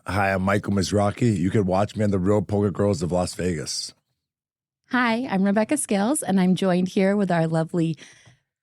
Hi, I'm Michael Mizrachi. You can watch me on The Real Poker Girls of Las Vegas. Hi, I'm Rebecca Scales, and I'm joined here with our lovely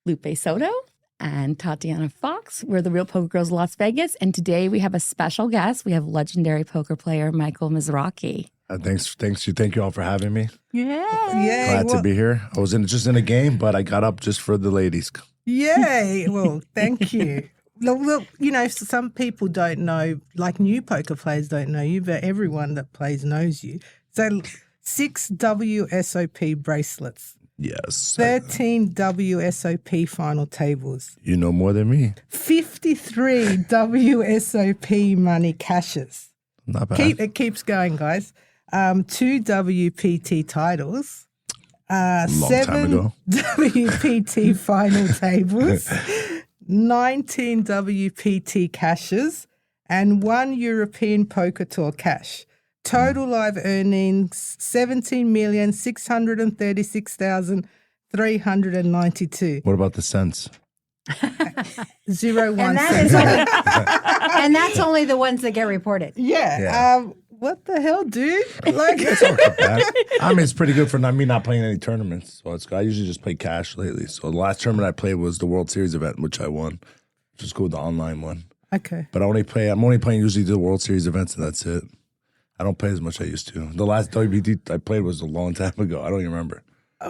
Lupe SOTO and Tatiana Fox. We're The Real Poker Girls of Las Vegas, and today we have a special guest. We have legendary poker player Michael Mizrachi. Thank you all for having me. Yeah. Glad to be here. I was just in a game, but I got up just for the ladies. Yay. Well, thank you. Look, you know, some people don't know, like new poker players don't know you, but everyone that plays knows you. So 6 WSOP bracelets. Yes. 13 WSOP final tables. You know more than me. 53 WSOP money cashes. Not bad. It keeps going, guys. 2 WPT titles. Long 7 time ago. WPT final tables. 19 WPT cashes. And 1 European Poker Tour cash. Total live earnings, 17,636,392. What about the cents? 0.1 And cents. and that's only the ones that get reported. Yeah. What the hell, dude? Like, It's not that bad. I mean, it's pretty good for me not playing any tournaments. So I usually just play cash lately. So the last tournament I played was the World Series event, which I won. Just go with the online one. okay. But I'm only playing usually the World Series events, and that's it. I don't play as much as I used to. The last WPT I played was a long time ago. I don't even remember.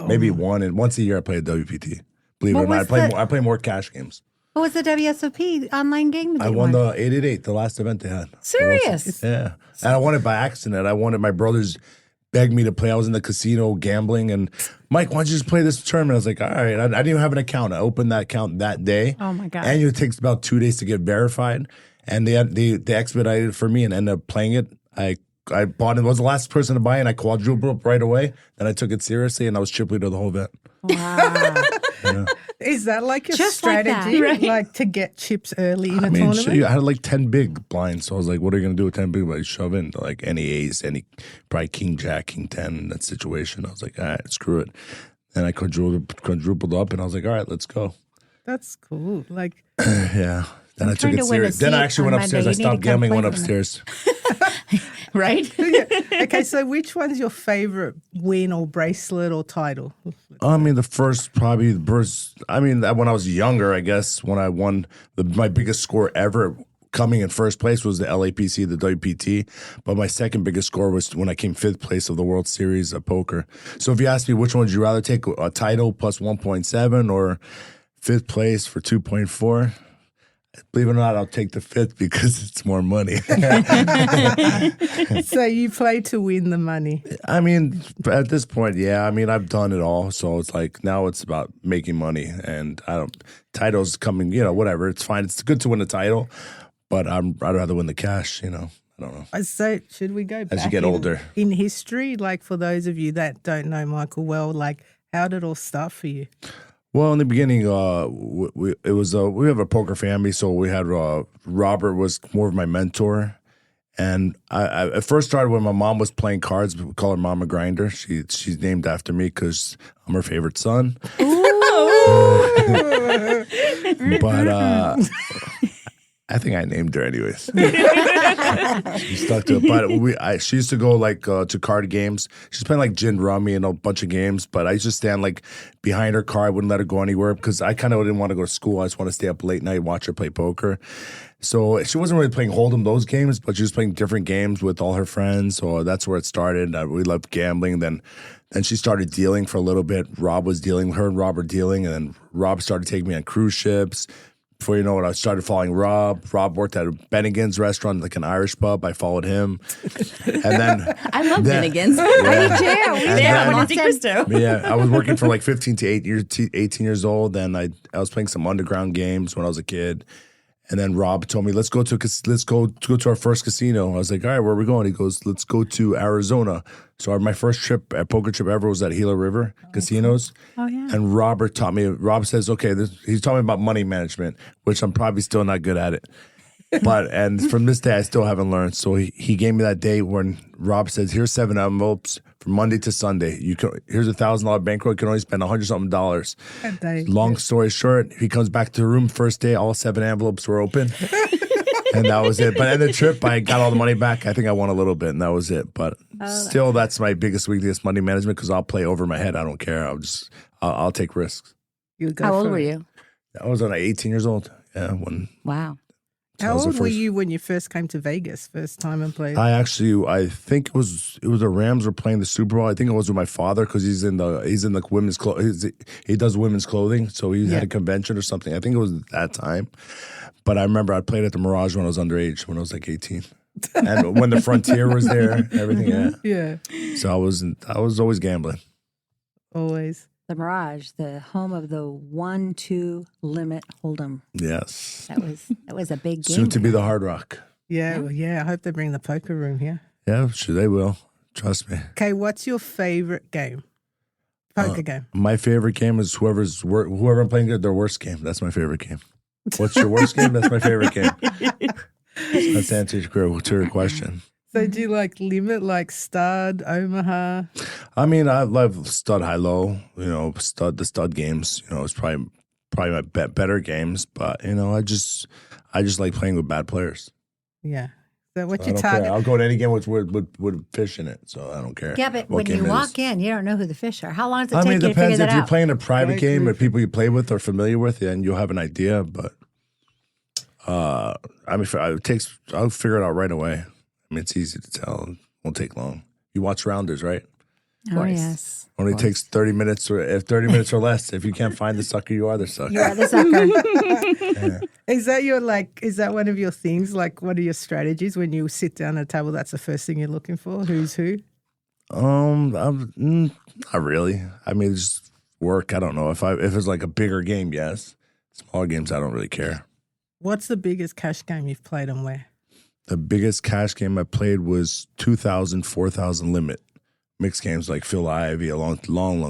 Maybe once a year I play a WPT. Believe it or not, I play more cash games. What was the WSOP online game? that I you won the 888, the last event they had. Serious? Yeah. And I won it by accident. My brothers begged me to play. I was in the casino gambling, and Mike, why don't you just play this tournament? I was like, all right. I didn't even have an account. I opened that account that day. Oh, my God. And it takes about 2 days to get verified. And they expedited it for me and ended up playing it. I bought it. I was the last person to buy it, and I quadrupled right away. Then I took it seriously, and I was triple leader the whole event. Wow. Yeah. Is that like your Just like that, strategy? right? Like to get chips early in a I mean, tournament? I had like 10 big blinds. So I was like, what are you going to do with 10 big blinds? Shove in like any ace, probably king, jack, king 10 in that situation. I was like, all right, screw it. And I quadrupled up, and I was like, all right, let's go. That's cool. Like, Yeah. Then I took trying it to win a serious. Then I seat actually on went Monday. upstairs. I You need to stopped come gambling, play went with me. upstairs. Right? okay, so which one's your favorite win or bracelet or title? I mean, when I was younger, I guess, when I won my biggest score ever coming in first place was the LAPC, the WPT. But my second biggest score was when I came 5th place of the World Series of Poker. So if you ask me which one would you rather take, a title plus 1.7 or 5th place for 2.4? Believe it or not, I'll take the 5th because it's more money. So you play to win the money. I mean, at this point, yeah. I mean, I've done it all. So it's like now it's about making money. And titles coming, whatever. It's fine. It's good to win a title, but I'd rather win the cash, I don't know. So should we go back As you get older. in history? Like for those of you that don't know Michael well, like how did it all start for you? Well, in the beginning, we have a poker family, so we had Robert was more of my mentor, and I first started when my mom was playing cards. We call her Mama Grinder. She's named after me because I'm her favorite son. But I think I named her anyways. She stuck to it. But she used to go to card games. She's playing like gin rummy and a bunch of games. But I used to stand like behind her car. I wouldn't let her go anywhere because I kind of didn't want to go to school. I just want to stay up late night, watch her play poker. So she wasn't really playing Hold'em, those games, but she was playing different games with all her friends. So that's where it started. We loved gambling. Then she started dealing for a little bit. Rob was dealing, her and Rob were dealing. And then Rob started taking me on cruise ships. Before you know it, I started following Rob. Rob worked at a Bennigan's restaurant, like an Irish pub. I followed him. And then I love Bennigan's. I do too. Yeah, Monte Cristo. yeah, I was working for like 15 to 18 years old. Then I was playing some underground games when I was a kid. And then Rob told me, let's go to our first casino. I was like, all right, where are we going? He goes, let's go to Arizona. So my first poker trip ever was at Gila River casinos. Oh, yeah. And Rob says, okay, he's talking about money management, which I'm probably still not good at it. And from this day, I still haven't learned. So he gave me that day when Rob says, here's 7 envelopes from Monday to Sunday. Here's $1,000 bankroll. You can only spend $100-something. Long story short, he comes back to the room first day. All 7 envelopes were open. And that was it. But at the trip, I got all the money back. I think I won a little bit, and that was it. But still, that's my biggest weakness, money management, because I'll play over my head. I don't care. I'll take risks. How old were you? I was 18 years old. Yeah. Wow. How old were you when you first came to Vegas, first time and played? I think it was the Rams were playing the Super Bowl. I think it was with my father because he's in the women's clothes. He does women's clothing, so he had a convention or something. I think it was that time. But I remember I played at the Mirage when I was underage, when I was like 18, and when the Frontier was there, everything. Yeah. So I was always gambling. Always. The Mirage, the home of the 1-2 limit hold'em. Yes. That was a big game. Soon to be the Hard Rock. Yeah, well, I hope they bring the poker room here. Yeah, sure they will. Trust me. Okay, what's your favorite game? Poker game. My favorite game is whoever I'm playing their worst game. That's my favorite game. What's your worst game? That's my favorite game. That's the answer to your question. So do you like limit, like stud, Omaha? I mean, I love stud high low. The stud games. It's probably my better games. But I just like playing with bad players. Yeah. So what's I your don't target? care. I'll go to any game with fish in it. So I don't care. Yeah, but what when you game it walk is. in, you don't know who the fish are. How long does it I take mean, you it to figure depends that if you're out? playing a private I game agree. with people you play with or familiar with, and you'll have an idea. But I'll figure it out right away. I mean, it's easy to tell. It won't take long. You watch Rounders, right? Oh, yes. Only takes 30 minutes or 30 minutes or less. If you can't find the sucker, you are the sucker. You are the sucker. Yeah. Is that one of your things? Like, what are your strategies when you sit down at a table? That's the first thing you're looking for? Who's who? Not really. I mean, just work. I don't know. If it's like a bigger game, yes. Smaller games, I don't really care. What's the biggest cash game you've played and where? The biggest cash game I played was 2,000, 4,000 limit. Mixed games like Phil Ivey a long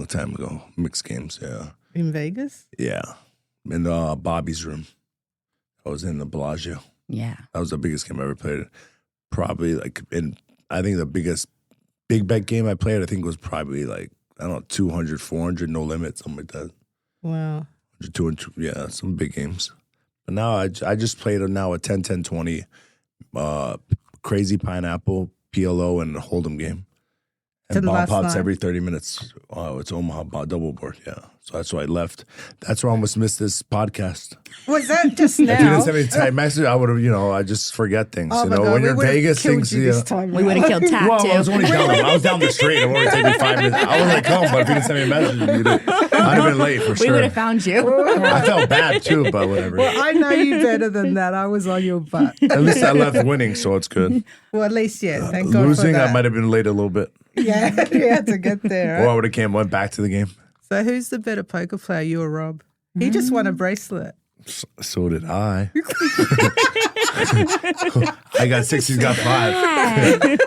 time ago. Mixed games, yeah. In Vegas? Yeah. In Bobby's room. I was in the Bellagio. Yeah. That was the biggest game I ever played. Probably I think the biggest big bet game I played, I think was probably like, I don't know, 200, 400, no limit, something like that. Wow. 200, yeah, some big games. But now I just played now a 10, 10, 20, crazy pineapple, PLO, and a Hold'em game. And Didn't ball last pops night? every 30 minutes. Oh, it's Omaha double board, yeah. So that's why I left. That's why I almost missed this podcast. Was that just If you didn't now? send me a text message, I would have, I just forget things. Oh my God, when we you're in would've Vegas, killed things, you this time We would have killed Tat Well, I was too. only down the street. It would only take me 5 minutes. I was like, come, but if you didn't send me a message, I'd have been late for We sure. would have found you. I felt bad too, but whatever. Well, I know you better than that. I was on your butt. At least I left winning, so it's good. Well, at least, yeah. Thank God for Losing, that. I might have been late a little bit. Yeah, you had to get there. Or I Right? would have went back to the game. So who's the better poker player, you or Rob? He just won a bracelet. So did I. I got 6, he's got 5.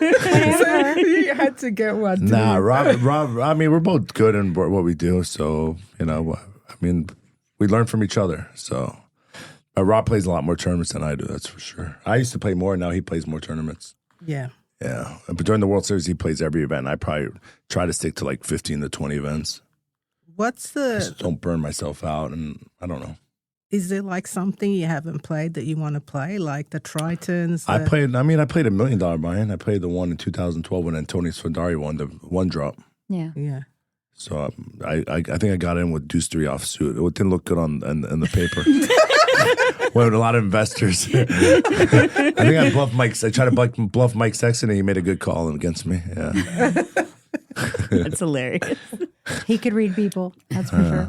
So you had to get one. didn't Nah, you? Rob, I mean, we're both good in what we do. So, I mean, we learn from each other. So, Rob plays a lot more tournaments than I do, that's for sure. I used to play more. Now he plays more tournaments. Yeah. Yeah. But during the World Series, he plays every event. I probably try to stick to like 15 to 20 events. What's the, Just don't burn myself out. And I don't know. is there like something you haven't played that you want to play? Like the Tritons? I played $1 million buy-in. I played the one in 2012 when Antonio Sfondari won the one drop. Yeah. Yeah. So I think I got in with deuce 3 offsuit. It didn't look good in the paper. With a lot of investors. I think I bluffed Mike. I tried to bluff Mike Sexton, and he made a good call against me. Yeah. That's hilarious. He could read people, that's for sure.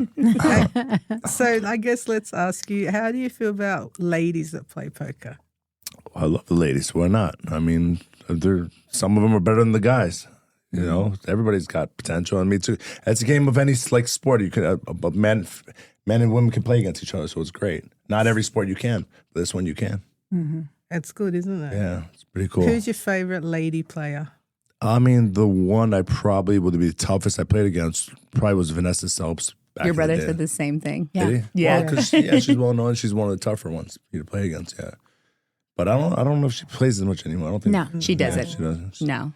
So I guess let's ask you, how do you feel about ladies that play poker? I love the ladies. Why not? I mean, some of them are better than the guys. Everybody's got potential. I mean, it's a game of any sport. You can men and women can play against each other, so it's great. Not every sport you can, but this one you can. Mm-hmm. That's good, isn't it? Yeah, it's pretty cool. Who's your favorite lady player? I mean, the one I probably would be the toughest I played against probably was Vanessa Selps. Back Your in brother the day. said the same thing. Yeah. Did he? Yeah. Well, 'cause, she's well known. She's one of the tougher ones for you to play against. Yeah, but I don't know if she plays as much anymore. I don't think. No, she doesn't. She doesn't. No.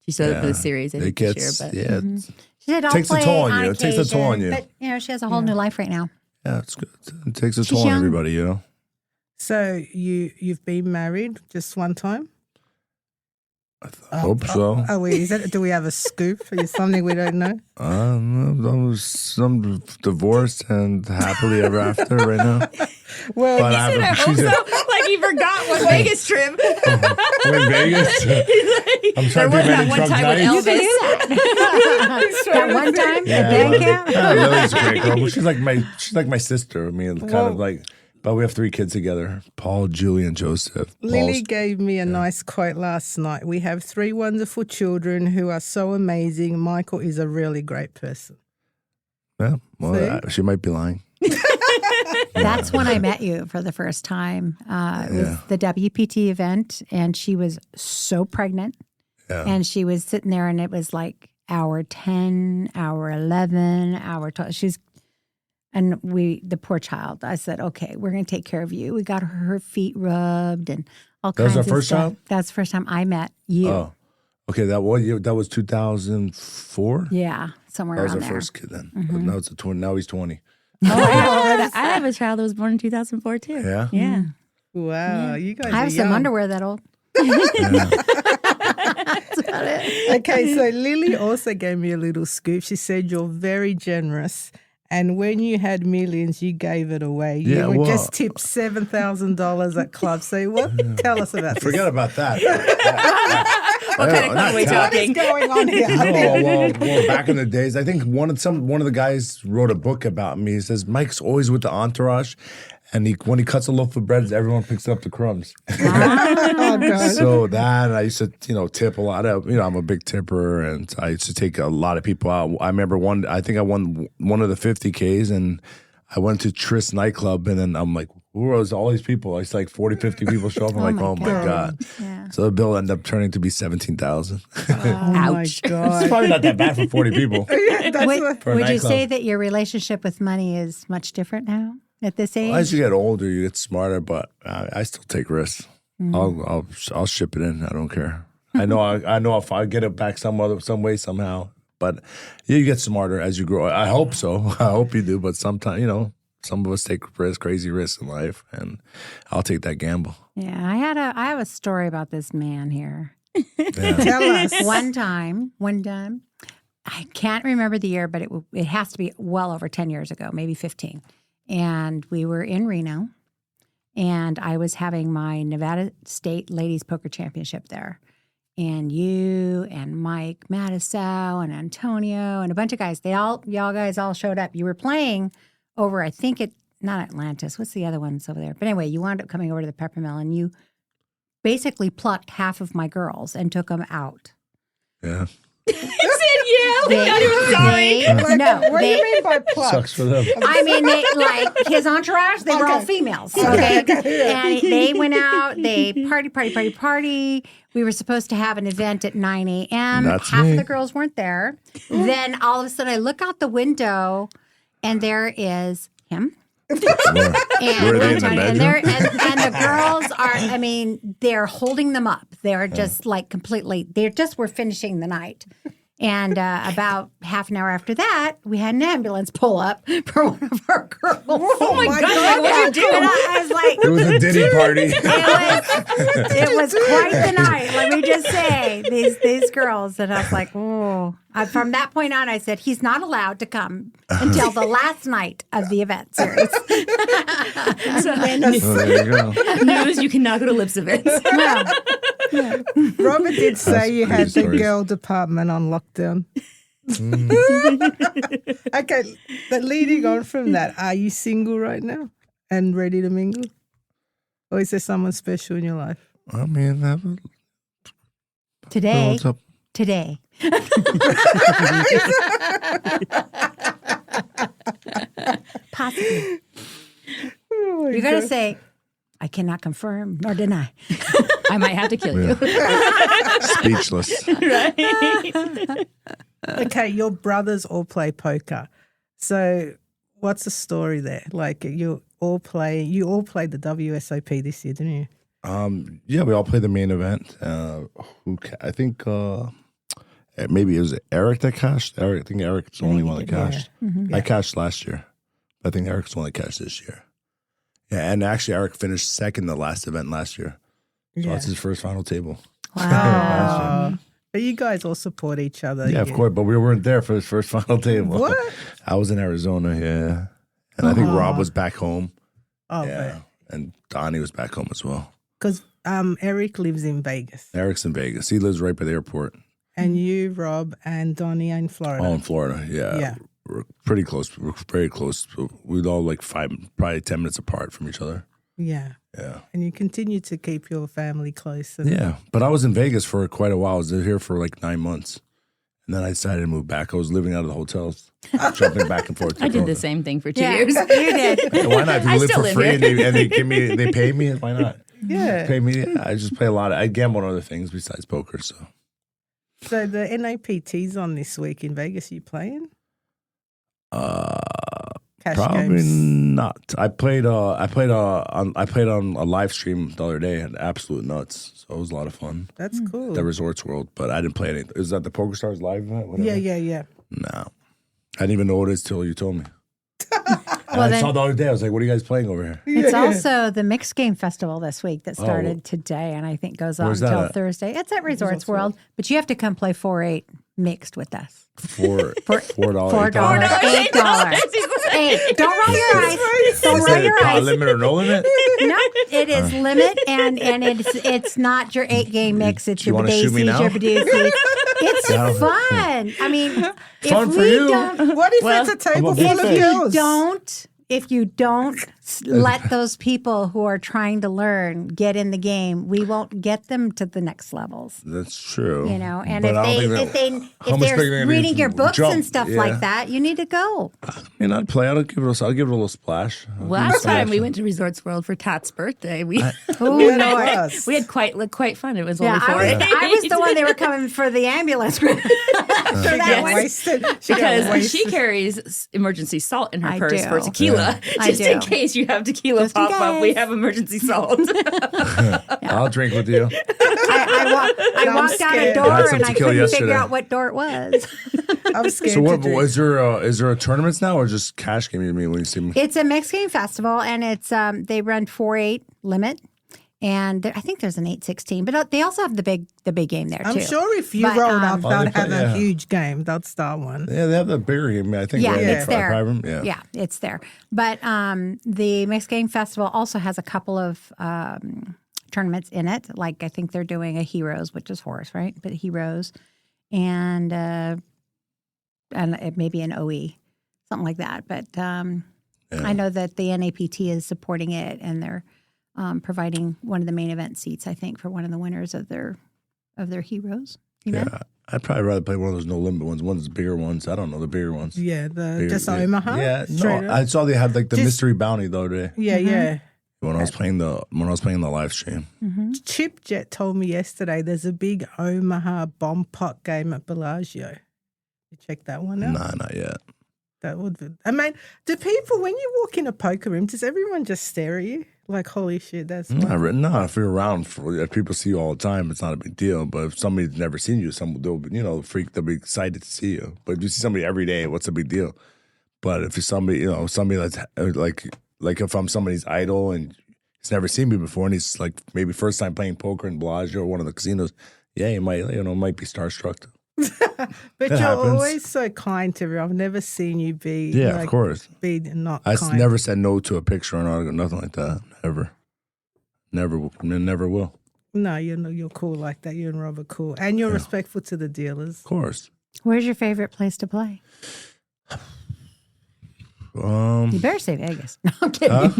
She showed up for the series, I think, this year. But yeah, She said, I'll Takes a play toll on on you. It takes a toll on occasion, you. But, she has a whole new life right now. yeah, it's good. It takes a She's toll on young. everybody, So you've been married just one time? I hope so. Oh, wait, do we have a scoop? Is something we don't know? Some divorced and happily ever after right now. Well, But I hope so. Like he forgot what Vegas trip. I'm in Vegas. I'm trying to There think was of that any one drunk time with nights. Elvis. That one time Yeah, at band camp? Lily's a great girl. Well, she's like my sister. I mean, kind of like. But we have 3 kids together: Paul, Julie, and Joseph. Lily gave me a nice quote last night. We have 3 wonderful children who are so amazing. Michael is a really great person. Yeah, well, See? she might be lying. That's when I met you for the first time. It was the WPT event, and she was so pregnant. Yeah. And she was sitting there, and it was like hour 10, hour 11, hour 12. And the poor child, I said, okay, we're going to take care of you. We got her feet rubbed and all That was kinds her of first stuff. child? That's the first time I met you. Oh, okay. That was 2004. Yeah, somewhere That was around our there. first kid then. But now it's a twin. Now he's 20. I have a child that was born in 2004 too. Yeah. Yeah. Wow, you guys I are have some young. underwear that old. That's about it. Okay, so Lily also gave me a little scoop. She said you're very generous. And when you had millions, you gave it away. You Yeah, were well- just tipped $7,000 at clubs. So tell us about this. Forget about that. What kind of club are we talking? What's going on here? Well, back in the days, I think one of the guys wrote a book about me. He says Mike's always with the entourage, and when he cuts a loaf of bread, everyone picks up the crumbs. Oh, God. So that I used to, tip a lot of. I'm a big tipper, and I used to take a lot of people out. I remember I think I won one of the 50Ks, and I went to Tris nightclub, and then I'm like, who was all these people? It's like 40, 50 people show up. I'm like, oh my God. Yeah. So the bill ended up turning to be 17,000. Oh, my Ouch. God. It's probably not that bad for 40 people. Yeah, that's Would, what- For a would you nightclub. say that your relationship with money is much different now at this age? As you get older, you get smarter, but I still take risks. I'll ship it in. I don't care. I know if I get it back some way, somehow. But you get smarter as you grow. I hope so. I hope you do. But sometimes, some of us take crazy risks in life, and I'll take that gamble. Yeah, I have a story about this man here. Tell us. One time, I can't remember the year, but it has to be well over 10 years ago, maybe 15. And we were in Reno, and I was having my Nevada State Ladies Poker Championship there. And you and Mike Matisow and Antonio and a bunch of guys, y'all guys all showed up. You were playing over, I think not Atlantis. What's the other ones over there? But anyway, you wound up coming over to the Peppermill, and you basically plucked half of my girls and took them out. Yeah. You said yeah. Not even sorry. What do you mean by pluck? Sucks for them. I mean, they like his entourage. They were all females. Okay, and they went out. They party. We were supposed to have an event at 9 a.m. That's Half me. of the girls weren't there. Then all of a sudden, I look out the window, and there is him. And Were they in the Antonio, and bedroom? and the girls are. I mean, they're holding them up. They're just like completely. We're finishing the night. And about half an hour after that, we had an ambulance pull up for one of our girls. Oh, my God. What'd you do? And I was like, It was a Diddy party. it was quite the night. Let me just say, these girls. And I was like, oh. From that point on, I said, he's not allowed to come until the last night of the event series. There you go. News, you cannot go to Lips events. Robert did say That's you had crazy the stories. girl department on lockdown. Okay, but leading on from that, are you single right now and ready to mingle? Or is there someone special in your life? I mean, Today, what's up? today. Possibly. Oh my You got to God. say, I cannot confirm nor deny. I might have to kill you. Speechless. Okay, your brothers all play poker. So what's the story there? Like you all played the WSOP this year, didn't you? Yeah, we all played the main event. I think maybe it was Eric that cashed. I think Eric's the only one that cashed. I cashed last year. I think Eric's the one that cashed this year. Yeah, and actually Eric finished second the last event last year. So that's his first final table. Wow. But you guys all support each other. Yeah, of course, but we weren't there for his first final table. What? I was in Arizona, yeah. And I think Rob was back home. Oh, Yeah. And Donnie was back home as well. because Eric lives in Vegas. Eric's in Vegas. He lives right by the airport. And you, Rob, and Donnie are in Florida. Oh, in Florida, yeah. Yeah. We're pretty close. We're very close. We're all like probably 10 minutes apart from each other. Yeah. Yeah. And you continue to keep your family close. And Yeah. But I was in Vegas for quite a while. I was here for like 9 months. And then I decided to move back. I was living out of the hotels, jumping back and forth. I did the same thing for 2 Yeah, years. you did. Yeah, why not? If you I live still for live free here. and they pay me, why not? Yeah. Pay me. I just play a lot. I gamble on other things besides poker. So So the NAPT's on this week in Vegas. You playing? Cash probably games. not. I played on a live stream the other day. And absolute nuts. So it was a lot of fun. That's cool. The Resorts World, but I didn't play anything. Is that the Poker Stars live event? Whatever? Yeah. No, I didn't even know what it is till you told me. Well, I then- saw the other day. I was like, "What are you guys playing over here?" It's also the Mixed Game Festival this week that started today and I think goes on Where's that until at? Thursday. It's at Resorts World, but you have to come play 4-8 mixed with us. $4, $4, $8. $8. Hey, don't roll your eyes. Don't Is roll it your pot eyes. limit or no limit? No, it is limit, and it's not your 8-game mix. It's You your wanna shoot me Badesies, now? your Badesies. It's Yeah. fun. I mean, Fun if for we you. don't, What if Well, it's a table I'm a full big of fish. girls? if you don't let those people who are trying to learn get in the game, we won't get them to the next levels. That's true. You know, and But I don't if think that- how if much bigger they're they reading need your to books jump? and stuff Yeah. like that, you need to go. I mean, I'd play. I'll give it a little splash. Last time we went to Resorts World for Tat's birthday, we Oh Yeah, no! it was. we had quite fun. It was Yeah, only 4 I was the one they were coming for the ambulance for that Got one. wasted. Got because wasted. she carries emergency salt in her I purse do. for tequila, I just in do. case you have tequila Just in pop up. We case. have emergency salt. I'll drink with you. I I'm walked out a scared. I had door some and I tequila couldn't yesterday. figure out what door it was. I'm scared So to what drink. is there a tournaments now or just cash game? You mean when you see me? It's a mixed game festival, and it's they run 4-8 limit, and I think there's an 8-16, but they also have the big game there I'm too. sure if you But, roll up, Oh, they'll they play- have yeah. a huge game. They'll start one. Yeah, they have the bigger game. I think. Yeah, right? it's there. Private room? Yeah. It's there. But the Mixed Game Festival also has a couple of tournaments in it. Like I think they're doing a Heroes, which is horse, right? But Heroes, and it maybe an OE, something like that. But I know that the NAPT is supporting it, and they're providing one of the main event seats. I think for one of the winners of their Heroes. event. Yeah. I'd probably rather play one of those no limit ones. One's the bigger ones. I don't know the bigger ones. Yeah, Bigger- just yeah. Omaha. Yeah, Straight no. up? I saw they had like the Just- mystery bounty the other day Yeah, yeah. when I was playing the live stream. Chip Jet told me yesterday there's a big Omaha bomb pot game at Bellagio. You check that one out. Nah, not yet. That would be. I mean, do people when you walk in a poker room, does everyone just stare at you like, "Holy shit, that's"? No, if you're around, if people see you all the time, it's not a big deal. But if somebody's never seen you, they'll they'll be excited to see you. But if you see somebody every day, what's the big deal? But if you're somebody, somebody that's like if I'm somebody's idol and he's never seen me before and he's like maybe first time playing poker in Bellagio or one of the casinos, yeah, you might be starstruck. But That you're happens. always so kind to everyone. I've never seen you be. Yeah, like, of course. Be not I kind. never said no to a picture or an autograph, nothing like that. Never will. No, you're cool like that. You and Rob are cool, and you're respectful to the dealers. Of course. Where's your favorite place to play? You better say Vegas. No, I'm kidding.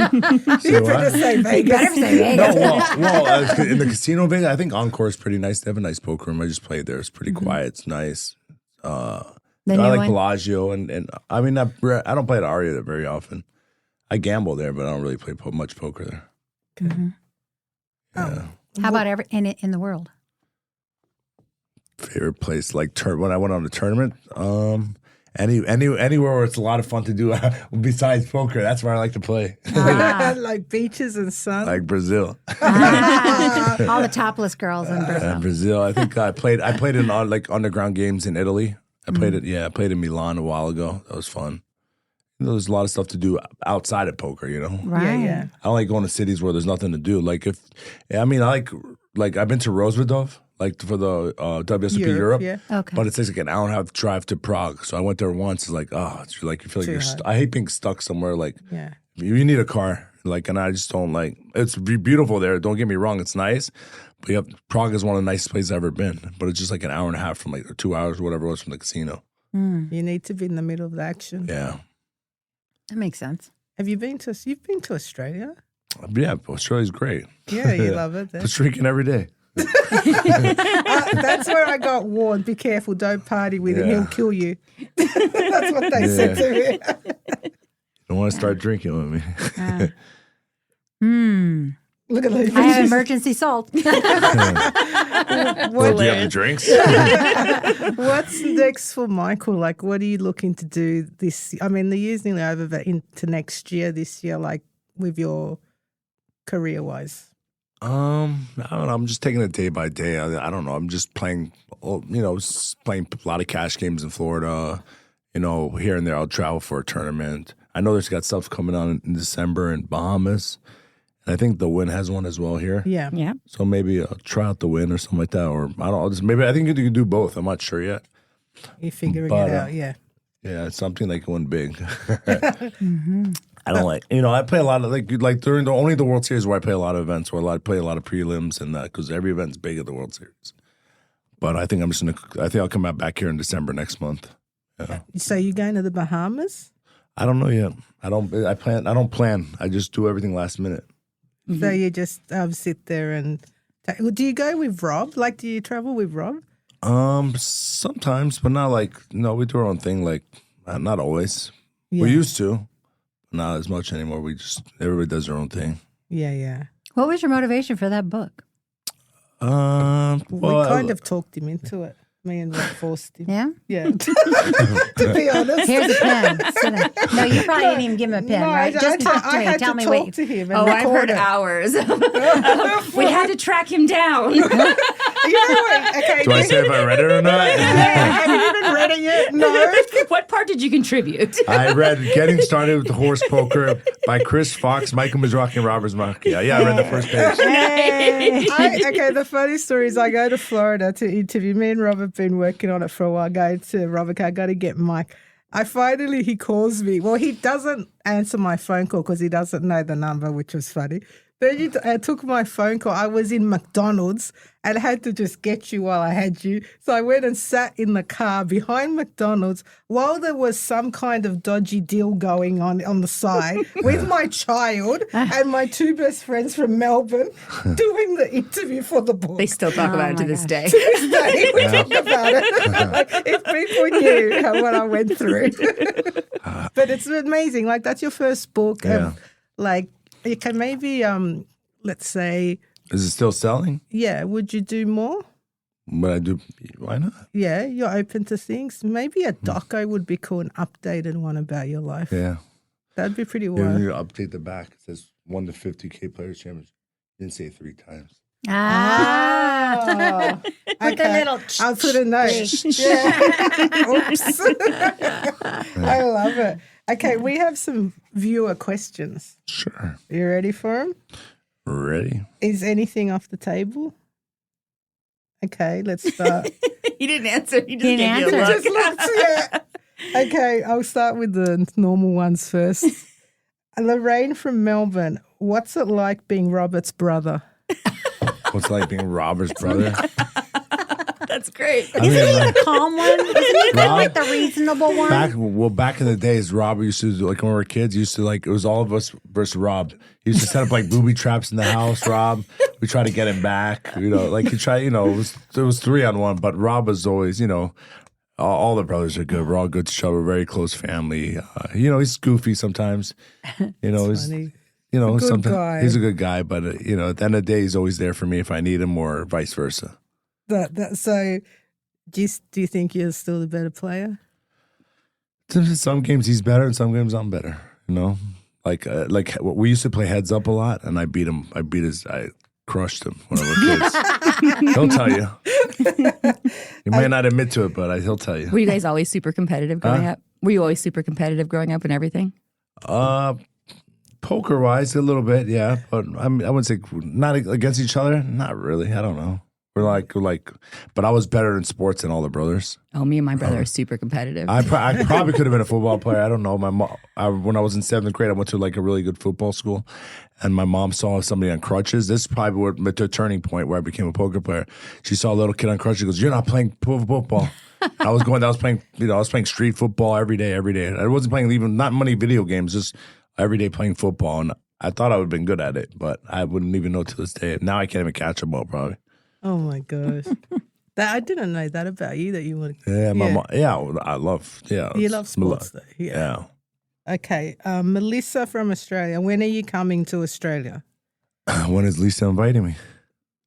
Say what? Say You Vegas. better say No, Vegas. in the casino Vegas, I think Encore is pretty nice. They have a nice poker room. I just played there. It's pretty quiet. It's nice. The I new like one? Bellagio, and I mean, I don't play at Aria there very often. I gamble there, but I don't really play much poker there. Yeah. How about in the world? Favorite place like when I went on a tournament. Anywhere where it's a lot of fun to do besides poker. That's where I like to play. like beaches and sun. Like Brazil. All the topless girls in Brazil. Brazil. I think I played in like underground games in Italy. I played in Milan a while ago. That was fun. there's a lot of stuff to do outside of poker, you know? Right. Yeah. I don't like going to cities where there's nothing to do. Like I I've been to Rosvedov, like for the WSOP Europe. Yeah. Okay. But it takes like an hour and a half drive to Prague. So I went there once. It's like, it's like you feel like Too you're. hard. I hate being stuck somewhere. Like Yeah. you need a car. Like, and I just don't like. It's beautiful there. Don't get me wrong. It's nice. But Prague is one of the nicest places I've ever been. But it's just like an hour and a half from or 2 hours, whatever it was from the casino. You need to be in the middle of the action. Yeah. That makes sense. You've been to Australia? Yeah. Australia's great. Yeah, you love it. But drinking every day. That's where I got warned. Be careful, don't party with him. Yeah. He'll kill you. That's what they said to me. Don't want to start drinking with me. Look at Lupe. I have emergency salt. Well, do you have the drinks? What's next for Michael? Like, what are you looking to do this? I mean, the year's nearly over, but into next year, this year, like with your career-wise. I don't know. I'm just taking it day by day. I don't know. I'm just playing, playing a lot of cash games in Florida. Here and there, I'll travel for a tournament. I know there's got stuff coming on in December in Bahamas. And I think the Win has one as well here. Yeah. Yeah. So maybe I'll try out the Win or something like that. Or I don't know. I think you can do both. I'm not sure yet. You're figuring But, it out, yeah. Yeah, it's something like win big. I don't like, I play a lot of, like during only the World Series where I play a lot of events where I play a lot of prelims and that because every event's big at the World Series. But I think I think I'll come back here in December next month. Yeah. So you're going to the Bahamas? I don't know yet. I don't plan. I just do everything last minute. So you just sit there and do you go with Rob? Like, do you travel with Rob? Sometimes, but not like we do our own thing. Like, not always. Yeah. We used to, not as much anymore. Everybody does their own thing. Yeah. What was your motivation for that book? We kind of talked him into it. Me and Rob forced him. Yeah? Yeah. To be honest. Here's a pen. Sit down. No, you probably didn't even give him a pen, No, right? Just talk to I me. had Tell to me talk what to him and Oh, I've record heard it. hours. We had to track him down. You know what? Okay. Do I say if I read it or not? Have you even read it yet? No. What part did you contribute? I read Getting Started with the Horse Poker by Chris Fox, Michael Mizrachi, and Robert Machia. Yeah, I read the first page. Okay, the funny story is I go to Florida to interview. Me and Robert have been working on it for a while. Go to Robert, I got to get Mike. He calls me. Well, he doesn't answer my phone call because he doesn't know the number, which was funny. Then I took my phone call. I was in McDonald's and I had to just get you while I had you. So I went and sat in the car behind McDonald's while there was some kind of dodgy deal going on the side with my child and my two best friends from Melbourne doing the interview for the book. They still talk about it to this day. To this day, we talk about it. Like, if people knew what I went through. But it's amazing. Like, that's your first book. Yeah. Like, you can maybe, let's say, Is it still selling? yeah, would you do more? But I do. Why not? Yeah, you're open to things. Maybe a doco would be cool, an updated one about your life. Yeah. That'd be pretty Yeah, wild. you update the back. It says 1 to 50K players championship. Didn't say it 3 times. Oh, Put the little I'll put a note. Yeah. Oops. I love it. Okay, we have some viewer questions. Sure. You ready for them? Ready? Is anything off the table? Okay, let's start. He didn't answer. He just Didn't gave you a answer. look. Just looked, yeah. Okay, I'll start with the normal ones first. Lorraine from Melbourne. What's it like being Robert's brother? What's it like being Robert's brother? That's great. I mean, like, the calm one. Isn't he kind of Rob- like the reasonable one? back in the days, Rob used to do, like when we were kids, used to it was all of us versus Rob. He used to set up like booby traps in the house, Rob. We tried to get him back, like he tried, it was 3-on-1, but Rob was always, all the brothers are good. We're all good to each other. We're a very close family. He's goofy sometimes. He's, Funny. sometimes guy. he's a good guy, but at the end of the day, he's always there for me if I need him or vice versa. So, do you think you're still the better player? Some games he's better, and some games I'm better. Like we used to play heads up a lot, and I beat him. I crushed him when we were kids. He'll tell you. He may not admit to it, but he'll tell you. Were you guys always super competitive growing up? Were you always super competitive growing up and everything? Poker wise, a little bit, yeah. But I wouldn't say not against each other. Not really. I don't know. We're like, but I was better in sports than all the brothers. Oh, me and my brother are super competitive. I probably could have been a football player. I don't know. My mom, when I was in 7th grade, I went to like a really good football school, and my mom saw somebody on crutches. This is probably the turning point where I became a poker player. She saw a little kid on crutches. She goes, "You're not playing football." I was playing street football every day. I wasn't playing even not many video games, just every day playing football. And I thought I would have been good at it, but I wouldn't even know to this day. Now I can't even catch a ball probably. Oh my gosh. I didn't know that about you, that you would. Yeah, my mom. Yeah, I love. Yeah, You love sports, though. Yeah. Okay. Melissa from Australia. When are you coming to Australia? When is Lisa inviting me?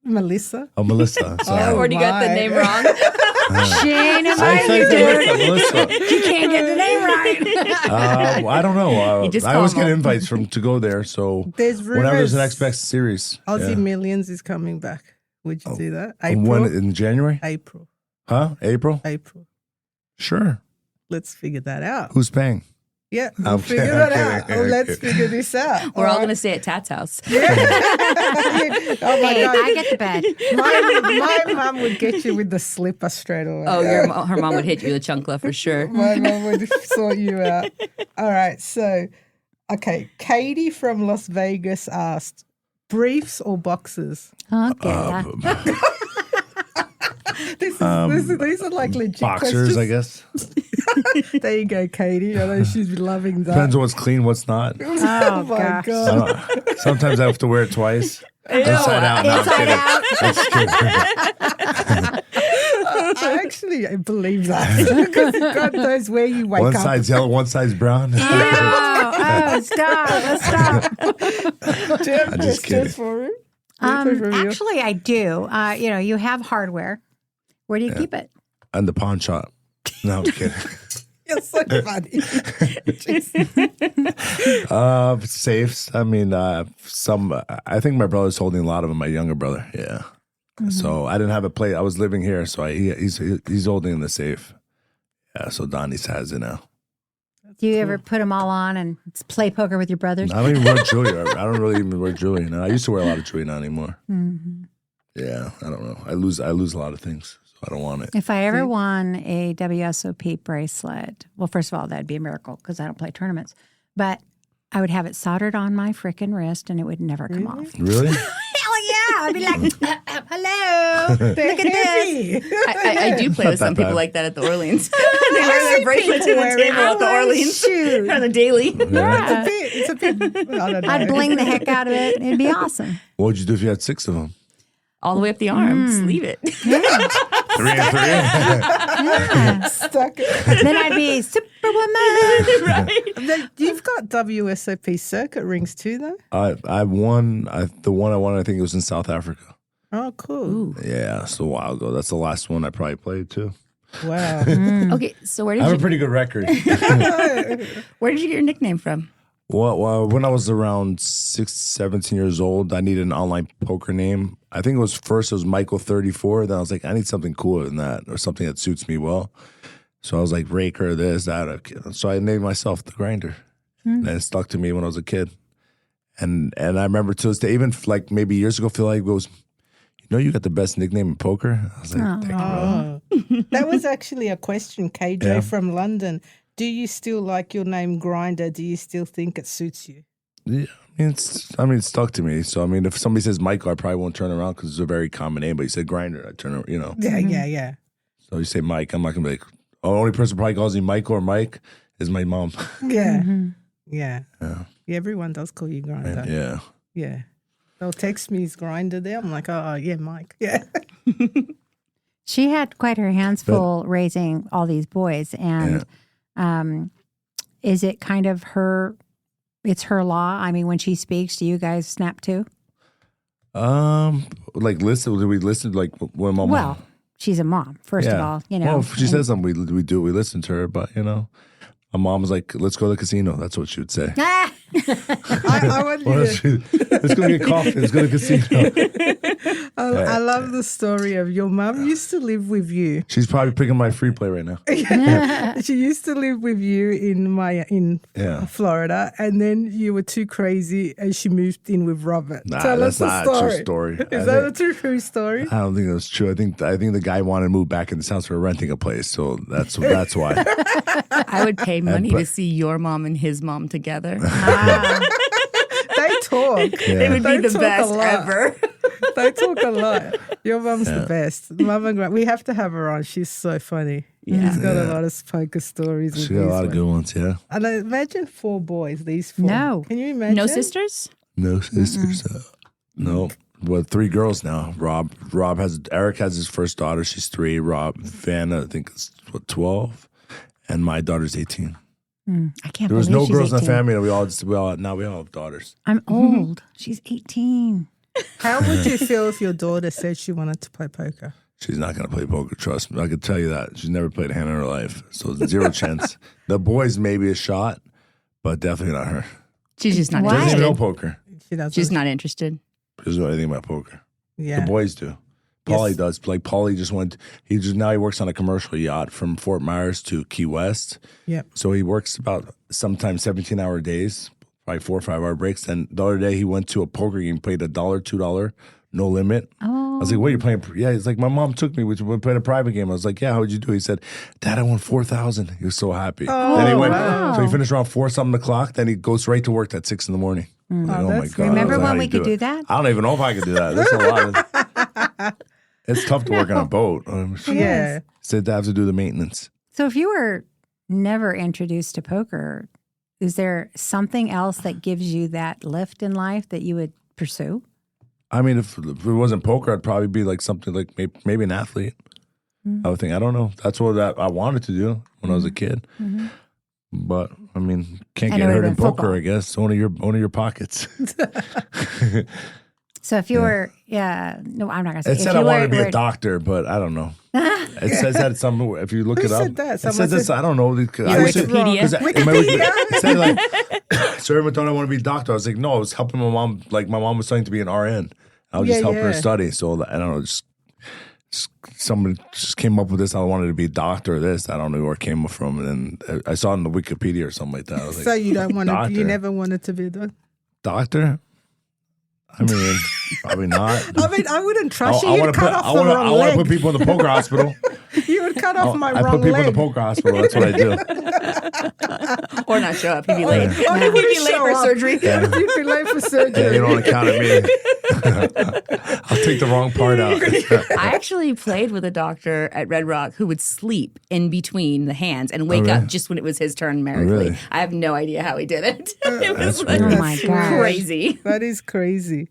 Melissa? Oh, Melissa. Sorry. I already got the name wrong. She ain't I inviting you, said dude. Melissa. You can't get the name right. I don't know. You just I call always them get all. invites to go there. So There's whenever there's an rumors X Factor series, Aussie yeah. Millions is coming back. Would you do that? When in January? April. Huh? April? Sure. Let's Let's figure that out. Who's paying? Yeah, I'm we'll kidding, figure I'm it out. kidding, I'm Let's kidding. figure this out. We're all going to stay at Tat's house. Oh my Hey, God. I get the bed. My mum would get you with the slipper straight away. Oh, her mom would hit you with a chunkla for sure. My mum would sort you out. All right. So, okay. Katie from Las Vegas asked, briefs or boxes? Okay. These are like legit Boxers, questions. I guess. There you go, Katie. I know she's loving that. Depends on what's clean, what's not. Oh, my gosh. God. Sometimes I have to wear it twice. Inside out. No, I'm kidding. I actually believe that. Because God knows where you wake One up. side's yellow, one side's brown. Oh, stop. Let's stop. Do you have I'm just kidding. questions for him? From you? Actually, I do. You have hardware. Where do you keep it? And the pawn shop. No, I'm kidding. You're so funny. Safes. I mean, some. I think my brother's holding a lot of them. My younger brother, yeah. So I didn't have a plate. I was living here, so he's holding in the safe. Yeah. So Donnie's has it now. Do you ever put them all on and play poker with your brothers? I don't even wear jewelry. I don't really even wear jewelry now. I used to wear a lot of jewelry, not anymore. Mm-hmm. Yeah, I don't know. I lose a lot of things, so I don't want it. If I ever won a WSOP bracelet, well, first of all, that'd be a miracle because I don't play tournaments. But I would have it soldered on my frickin' wrist and it would never come off. Really? Hell yeah! I'd be like, hello, look at this. I do play with that some people bad. like that at the Orleans. They wear their bracelet to the table at the Orleans Shoot. on the daily. Yeah. It's a bit, I don't know. I'd bling the heck out of it. It'd be awesome. What would you do if you had 6 of them? All the way up the arms. Leave it. 3 and 3. Yeah. Stuck. Then I'd be Superwoman. Right. You've got WSOP circuit rings too, though? I won. The one I won, I think it was in South Africa. Oh, cool. Ooh. Yeah, it's a while ago. That's the last one I probably played too. Wow. Okay, so where I have a did pretty good record. you get your nickname from? Well, when I was around 17 years old, I needed an online poker name. I think it was Michael 34. Then I was like, I need something cooler than that or something that suits me well. So I was like, Raker, this, that. So I named myself The Grinder. And it stuck to me when I was a kid. And I remember to this day, even like maybe years ago, Phil like goes, you got the best nickname in poker? I was like, thank you, bro. Oh. That was actually a question, KJ Yeah. from London. Do you still like your name Grinder? Do you still think it suits you? Yeah, I mean, it stuck to me. So, I mean, if somebody says Michael, I probably won't turn around because it's a very common name. But you said Grinder, I turn around, Yeah. So you say Mike, I'm not going to be like, the only person who probably calls me Michael or Mike is my mom. Yeah. Mm-hmm. Yeah. Yeah. Yeah, everyone does call you Grinder. Yeah. Yeah. They'll text me his Grinder there. I'm like, oh, yeah, Mike. Yeah. She had quite her hands full raising all these boys. And is it kind of it's her law? I mean, when she speaks, do you guys snap too? Like listen, do we listen like when my mom? Well, she's a mom, first of all, Well, if she says something, we do. We listen to her, but my mom was like, "Let's go to the casino." That's what she would say. Ah! I want you to, Let's go get coffee. Let's go to the casino. I love the story of your mum used to live with you. She's probably picking my free play right now. She used to live with you in Yeah. Florida, and then you were too crazy, and she moved in with Robert. Nah, Tell that's us the not a story. true story. Is that a true story? I don't think that's true. I think the guy wanted to move back in this house for renting a place, so that's why. I would pay money to see your mom and his mom together. They talk. Yeah. It would be They the talk best a lot. ever. They talk a lot. Your mum's the best. Mum and we have to have her on. She's so funny. Yeah. She's got a lot of poker stories. She got a lot of good ones. Yeah. And I imagine 4 boys. These 4. No. Can you imagine? No sisters? No sisters. No. Well, 3 girls now. Eric has his first daughter. She's 3. Vanna, I think is 12, and my daughter's 18. I can't There was believe no she's girls in 18. the family. And now we all have daughters. I'm old. She's 18. How would you feel if your daughter said she wanted to play poker? She's not going to play poker, trust me. I can tell you that. She's never played a hand in her life. So 0 chance. The boys maybe a shot, but definitely not her. She's just not Why? She doesn't even know interested. poker. She doesn't. She's not interested. She doesn't know anything about poker. Yeah. The boys do. Paulie does. Like Paulie just went. Now he works on a commercial yacht from Fort Myers to Key West. Yep. So he works about sometimes 17-hour days, probably 4 or 5 hour breaks. And the other day he went to a poker game, played $1, $2, no limit. Oh. I was like, "What are you playing?" Yeah, he's like, "My mom took me. We played a private game." I was like, "Yeah, how'd you do?" He said, "Dad, I won $4,000." He was so happy. Then he went. wow. So he finished around 4-something o'clock. Then he goes right to work at 6 in the morning. Like, oh my that's god! Remember I was like, when "How we do you could do that? I don't even know if I could do that. That's a lot. It's tough to work on a boat. Yeah. Said to have to do the maintenance. So if you were never introduced to poker, is there something else that gives you that lift in life that you would pursue? I mean, if it wasn't poker, I'd probably be like something like maybe an athlete. I would think. I don't know. That's what I wanted to do when I was a kid. But I mean, can't And get it hurt would've in been poker. football. I guess own your pockets. So if you were, no, I'm not going to say. It if said you I wanted were- to be a were- doctor, but I don't know. It says that somewhere. If you look Who it up, said that? it Someone says this. said- I don't know. Your Wikipedia. It said like, so everyone thought I want to be a doctor. I was like, no, I was helping my mom. Like my mom was studying to be an RN. I was just helping her study. So I don't know. Just somebody just came up with this. I wanted to be a doctor or this. I don't know where it came from. And then I saw it in the Wikipedia or something like that. I was So like, you don't want to, you doctor. never wanted to be a doctor? Doctor? I mean, probably not. I mean, I wouldn't trust you. I You'd want to cut put. off I the want to. wrong I want to leg. put people in the poker hospital. You would cut off my I wrong put people in leg. the poker hospital. That's what I do. Or not show up. He'd be late. Oh, you He'd be wouldn't late show for up. surgery. You'd be late for surgery. Yeah, you don't want to count at me. I'll take the wrong part out. I actually played with a doctor at Red Rock who would sleep in between the hands and wake really? up just when it was his turn merrically. Really? I have no idea how he did it. It was That's like weird. Oh my God. crazy. That is crazy.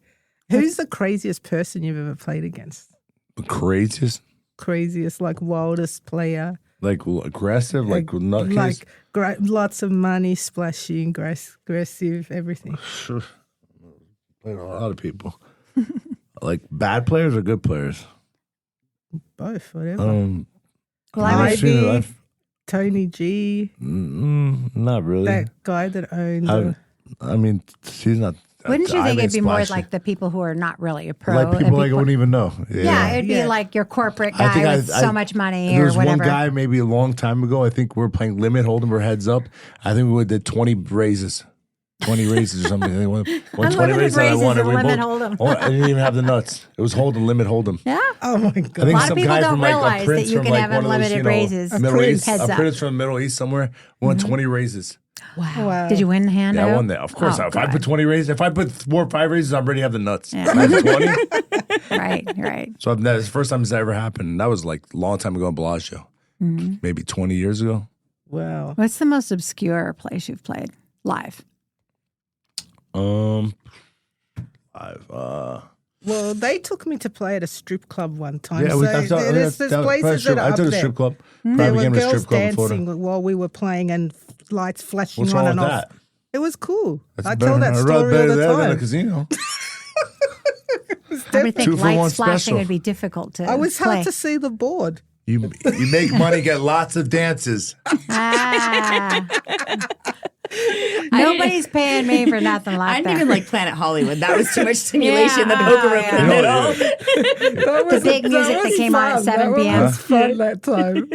Who's the craziest person you've ever played against? The craziest, Craziest, like wildest player? like aggressive, like nutcase. Like lots of money, splashing, aggressive, everything. Played a lot of people. Like bad players or good players. Both, whatever. Um, Well, I I've seen it. Ivy, Tony G, Not really. that guy that owned. I mean, she's not. Wouldn't you I think mean, it'd be more splashy. like the people who are not really a pro? like and people like I wouldn't even know? Yeah, it'd be Yeah. like your corporate I think guy with so much money There or was whatever. one guy maybe a long time ago. I think we were playing limit hold'em or heads up. I think we did 20 raises. 20 raises or something. I think one 20 Unlimited raises and I raises won. and We limit both- hold'em. Oh, I didn't even have the nuts. It was hold and limit hold'em. Yeah. Oh my I God. think A lot of some people guy don't from like realize a prince that you from can like have one of those, unlimited raises. Middle East, Heads a up. prince from the Middle East somewhere won 20 raises. Wow. Did you win the hand? Yeah, I out? won that. Of course. Oh, If I God. put 20 raises, if I put 4 or 5 raises, I already have the nuts. Yeah. Imagine 20. Right. So that's the first time it's ever happened. That was like a long time ago in Bellagio. Maybe 20 years ago. Wow. What's the most obscure place you've played live? Well, they took me to play at a strip club one time. Yeah, so there's places that are I up did a there. strip club. There Private were game at a girls strip club in Florida. dancing while we were playing and lights flashing What's on wrong and with off. that? It was cool. That's I better- tell that I'd rather story all better the that than a time. casino. I would think 2 for 1 lights flashing special. would be difficult to I was play. hard to see the board. You make money, get lots of dances. Ah. Nobody's paying me for nothing like I that. didn't even like Planet Hollywood. That was too much stimulation. Yeah, The poker room in the yeah. middle. That big music that came on at 7 p.m. That was fun that time.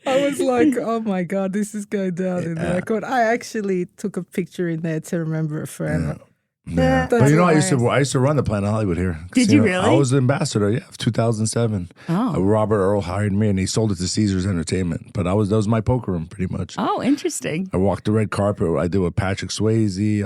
I was like, oh my God, this is going down in the record. I actually took a picture in there to remember it forever. Yeah. But That's I used to run the Planet Hollywood here. Did you Casino. really? I was the ambassador, of 2007. Oh. Robert Earl hired me and he sold it to Caesars Entertainment. But that was my poker room pretty much. Oh, interesting. I walked the red carpet. I did with Patrick Swayze,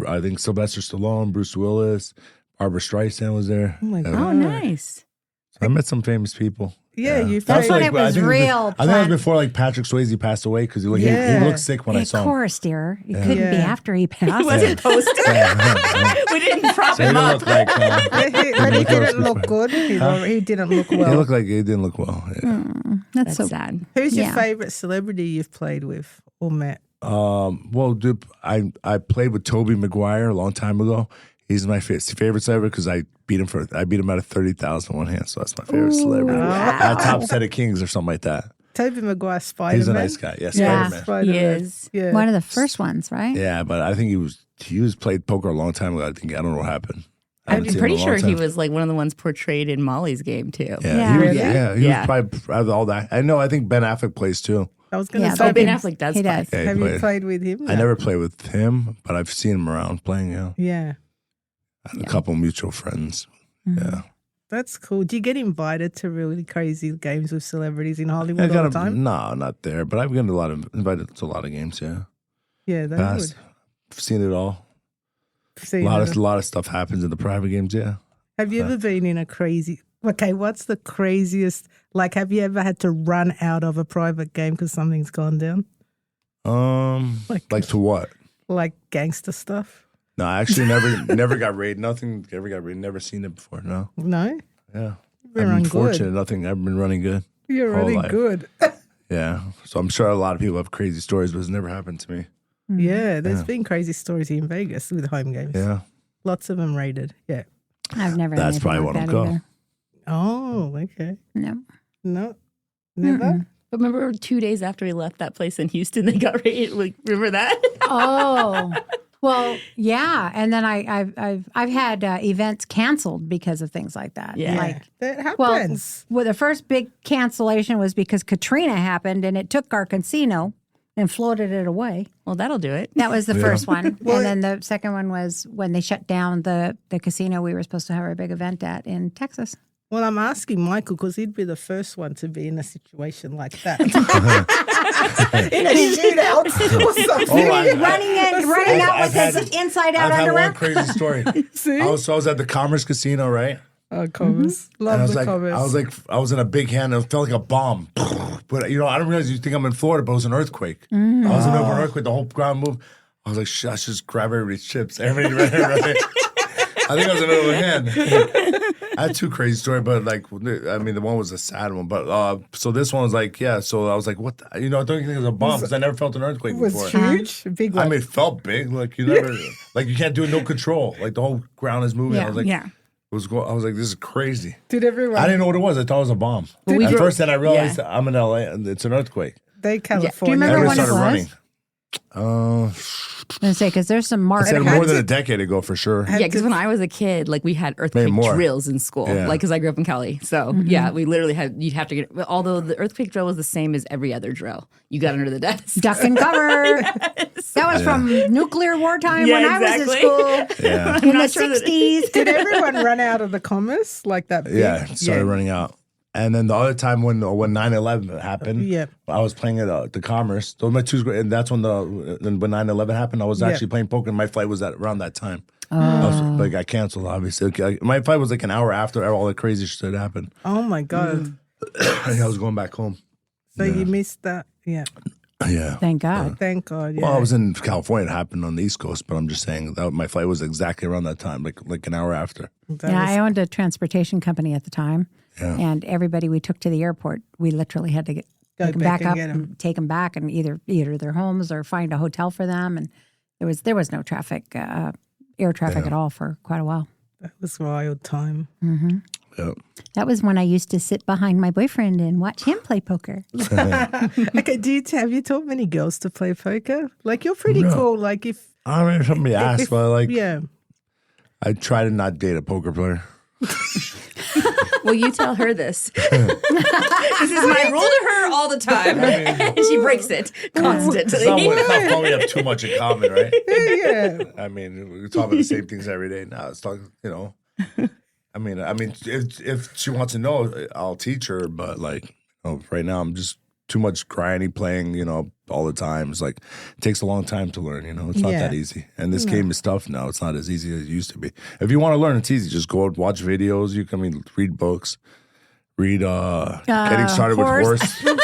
I think Sylvester Stallone, Bruce Willis, Barbara Streisand was there. Oh my God. Oh, nice. So I met some famous people. Yeah, you That's played. when it was real. I think it was before like Patrick Swayze passed away because he looked sick when I Of saw him. course, dear. It couldn't be Yeah. after he passed. He wasn't posted. We didn't prop So he him didn't up. look like. But he didn't look good. He didn't look He well. looked like he didn't look well. Yeah. That's That's so sad. Who's your Yeah. favorite celebrity you've played with or met? Well, dude, I played with Tobey Maguire a long time ago. He's my favorite celebrity because I beat him out of 30,000 one hand. So that's my favorite celebrity. At Top Set of Kings or something like that. Tobey Maguire, Spider-Man. He's a nice guy. Yeah, Yeah. Spider-Man. Spider-Man. He is. Yeah. one of the first ones, right? Yeah, but I think he was played poker a long time ago. I don't know what happened. I I'm haven't seen pretty him in a sure long he time. was like one of the ones portrayed in Molly's game too. Yeah, he was, Really? he Yeah. was probably out of all that. I think Ben Affleck plays too. I was going Yeah, to say, Oh, Ben Affleck does. He play. does. Yeah, he have you played. played with him? I never played with him, but I've seen him around playing. Yeah, Yeah. I had a couple mutual friends. Yeah, That's cool. Do you get invited to really crazy games with celebrities in Hollywood all the time? No, not there, but I've been invited to a lot of games. Yeah, Yeah, that past, would. seen it all. Seen A it. lot of stuff happens in the private games. Yeah. Have you ever been in a crazy? Okay, what's the craziest? Like, have you ever had to run out of a private game because something's gone down? Like to what? Like gangster stuff? No, I actually never got raided. Nothing ever got raided. Never seen it before. No. No, Yeah. You've been I've running been good. fortunate. Nothing. I've been running good. You're Whole really life. good. Yeah. So I'm sure a lot of people have crazy stories, but it's never happened to me. Yeah, there's been crazy stories in Vegas with home games. Yeah. Lots of them raided. Yeah. I've never. That's anything probably like what that I'll go. either. Oh, okay. No. No, never. But remember 2 days after we left that place in Houston, they got raided. Like, remember that? Oh, well, yeah. And then I've had events canceled because of things like that. Yeah. Like, That well, happens. the first big cancellation was because Katrina happened and it took our casino and floated it away. Well, that'll do it. That was the first one. Well, And then the second one was when they shut down the casino we were supposed to have our big event at in Texas. Well, I'm asking Michael because he'd be the first one to be in a situation like that. In a shootout or something. running out I've with had- his inside out I've had underwear. one crazy story. See? I was at the Commerce Casino, right? Oh, Commerce. And Love I was the like, Commerce. I was in a big hand. It felt like a bomb. But I don't realize you think I'm in Florida, but it was an earthquake. I was in an earthquake. The whole ground moved. I was like, shit, I should just grab everybody's chips. Everybody ran. I think I was in another hand. I had two crazy stories, but the one was a sad one. But so this one was like, yeah. So I was like, what? I don't think it was a bomb because I never felt an earthquake It was before. huge. Big one. I mean, it felt big. Like you never, like you can't do it, no control. Like the whole ground is moving. I was like, Yeah. I was like, this is crazy. Did everyone? I didn't know what it was. I thought it was a bomb. we At drove- first, then I realized yeah. that I'm in LA and it's an earthquake. They California. Do you remember Everybody when it started was? running. I was going to say, because there's some I marks. said more than a decade ago for sure. Yeah, because when I was a kid, like we had earthquake more. drills in school, Yeah. like because I grew up in Cali. So yeah, we literally you'd have to get. Although the earthquake drill was the same as every other drill, you got under the desk. Duck and cover. That was from nuclear wartime Yeah, when I was in exactly. school Yeah. in the not sure that- 60s. Did everyone run out of the Commerce like that? Big? Yeah, it started running out. And then the other time when 9/11 happened, Yep. I was playing at the Commerce. Those were my two, and that's when when 9/11 happened. I was actually playing poker, and my flight was around that time. I got canceled, obviously. My flight was like an hour after all the crazy shit happened. Oh my God. I was going back home. So you missed that? Yeah. Yeah. Thank God. Thank God. Yeah. Well, I was in California. It happened on the East Coast, but I'm just saying that my flight was exactly around that time, like an hour after. Yeah, I owned a transportation company at the time. Yeah. And everybody we took to the airport, we literally had to Go take them back back and up get 'em. and take them back and either their homes or find a hotel for them. And there was no traffic, air traffic at all for quite a while. That was wild time. Yep. That was when I used to sit behind my boyfriend and watch him play poker. Okay, have you taught many girls to play poker? Like, you're pretty cool. Like, if I mean, if somebody asks, but like, yeah, I try to not date a poker player. Well, you tell her this. This is my rule to her all the time. And she breaks it constantly. It's not fun we have too much in common, right? yeah, I mean, we talk about the same things every day now. It's talking, you know. I mean, if she wants to know, I'll teach her. But like, you know, right now, I'm just too much grinding, playing, you know, all the time. It's like it takes a long time to learn. You know, it's not that easy. And this game is tough now. It's not as easy as it used to be. If you want to learn, it's easy. Just go out, watch videos. You can read books. Read Getting Started with Horse. I don't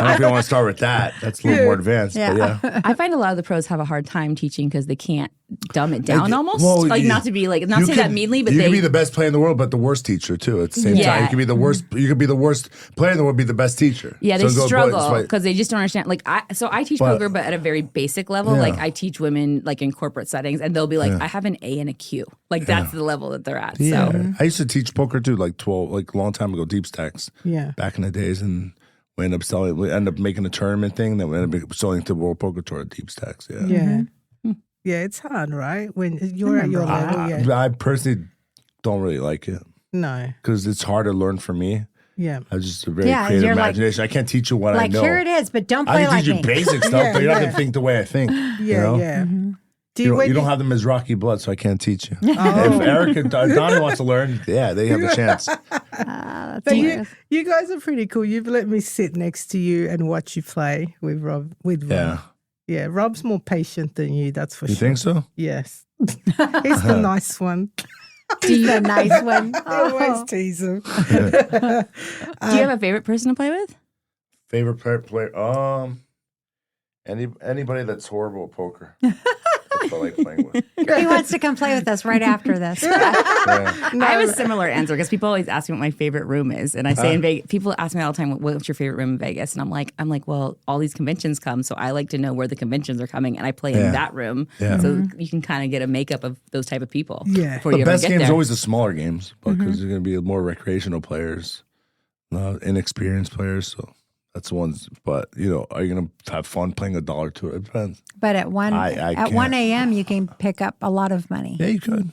know if you want to start with that. That's a little more advanced, but yeah. I find a lot of the pros have a hard time teaching because they can't dumb it down almost. Well, like, not to be like, not say that meanly, but you they can be the best player in the world, but the worst teacher too. At the same time, you can be the worst. You could be the worst player in the world, be the best teacher. Yeah, they So struggle because they just don't understand. Like, I teach poker, but at a very basic level. Yeah. Like, I teach women like in corporate settings, and they'll be like, I have an A and a Q. Like, that's the level that they're at. Yeah, So I used to teach poker too, like a long time ago, deep stacks. yeah. Back in the days, and we ended up making a tournament thing. Then we ended up selling to World Poker Tour at deep stacks. Yeah, Yeah. Yeah, it's hard, right? When you're at your level, yeah. I personally don't really like it No. because it's hard to learn for me. Yeah. I have just a very Yeah, creative you're like- imagination. I can't teach you what I Like, know. here it is, but don't play I can like teach me. you basic stuff, but you're not going to think the way I think. Yeah, you know? yeah. Do You don't have the Mizrachi blood, so I can't teach you. If Eric and Donnie wants to learn, yeah, they have a chance. But you guys are pretty cool. You've let me sit next to you and watch you play with Rob. Yeah. Yeah, Rob's more patient than you, that's for You sure. think so? Yes. He's the nice one. The nice one. I always tease him. do you have a favorite person to play with? Favorite player? Anybody that's horrible at poker. That's what I like playing with. He wants to come play with us right after this. Yeah. I have a similar answer because people always ask me what my favorite room is, and I say in Vegas. People ask me all the time, "What's your favorite room in Vegas?" And I'm like, well, all these conventions come, so I like to know where the conventions are coming, and I play in that room, so you can kind of get a makeup of those type of people. Yeah. before The you ever best get games there. always the smaller games because they're going to be more recreational players, inexperienced players. So that's the ones. But you know, are you going to have fun playing $1 to it? It depends. But at 1 a.m., you can pick up a lot of money Yeah, you could.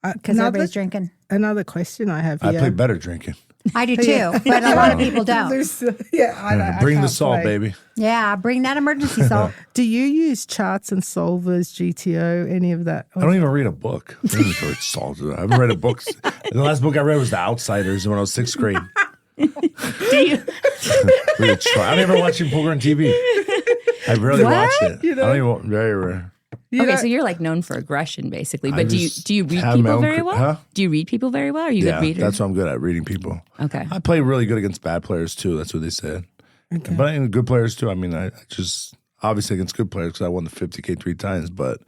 because everybody's drinking. Another question I have I here. play better drinking. I do too, but a lot of people don't. I Bring the can't salt, play. baby. Yeah, bring that emergency salt. Do you use charts and solvers, GTO, any of that? I don't even read a book. I don't even read salt. I haven't read a book. The last book I read was The Outsiders when I was 6th grade. Do you? I don't even watch poker on TV. I rarely watch it. You know? I don't even very rare. Okay, so you're like known for aggression, basically. But do you read have my people own very well? huh? Do you read people very well? Are you a Yeah, good reader? that's what I'm good at, reading people. Okay. I play really good against bad players too. That's what they said. Okay. But in good players too. I mean, I just obviously against good players because I won the 50K 3 times. But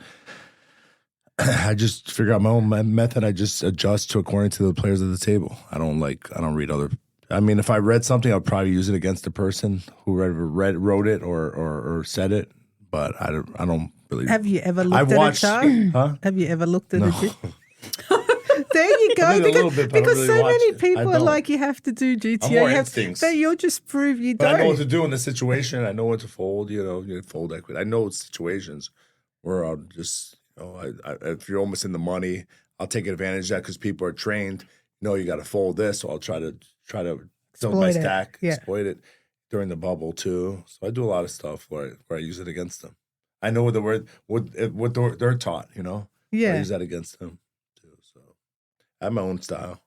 I just figure out my own method. I just adjust to according to the players at the table. I don't read other. I mean, if I read something, I'll probably use it against the person who wrote it or said it. But I don't really. Have you ever looked I've at watched, a chart? huh? Have you ever looked at No. it? There you go. I mean, a little bit, but I don't Because really so watch many it. I people are don't. like, you have to do GTO. I'm more you have, instincts. but you'll just prove you But don't. I know what to do in this situation. I know what to fold. You fold equity. I know situations where I'll just, if you're almost in the money, I'll take advantage of that because people are trained. You got to fold this, so I'll try to build my Exploit it. stack, Yeah. exploit it during the bubble too. So I do a lot of stuff where I use it against them. I know what they're taught. I Yeah. use that against them too. So I have my own style.